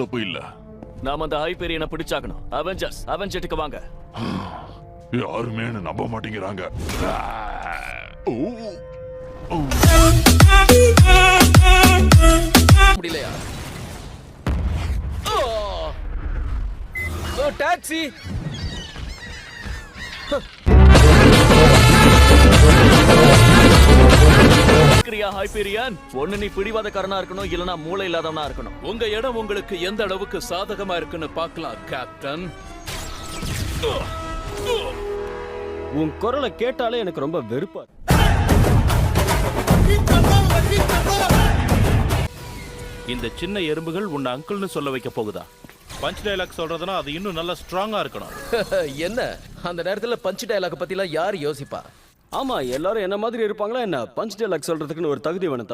தப்பு இல்ல. நாம அந்த ஹைபீரியனை பிடிச்சாகணும். அவெஞ்சர்ஸ்க்கு வாங்க. யாருமே என்ன நம்ப மாட்டேங்கிறாங்க. முடியலையா? டாக்ஸி! ஹைபீரியன், ஒண்ணு நீ பிடிவாதக்காரனா இருக்கணும், இல்லனா மூளை இல்லாதவனா இருக்கணும். உங்க இடம் உங்களுக்கு எந்த அளவுக்கு சாதகமா இருக்குன்னு பார்க்கலாம் கேப்டன். உன் குரலை கேட்டாலே எனக்கு ரொம்ப வெறுப்பா. இந்த சின்ன எறும்புகள் உன்னை அங்கிள்னு சொல்ல வைக்க போகுதா? பஞ்ச் டயலாக் சொல்றதுனா அது இன்னும் நல்லா ஸ்ட்ராங்கா இருக்கணும். என்ன அந்த நேரத்துல பஞ்ச் டயலாக் பத்திலாம் யார் யோசிப்பா? ஆமா, எல்லாரும் என்ன மாதிரி இருப்பாங்களா என்ன? பஞ்ச் டயலாக் சொல்றதுக்குன்னு ஒரு தகுதி வேணும்.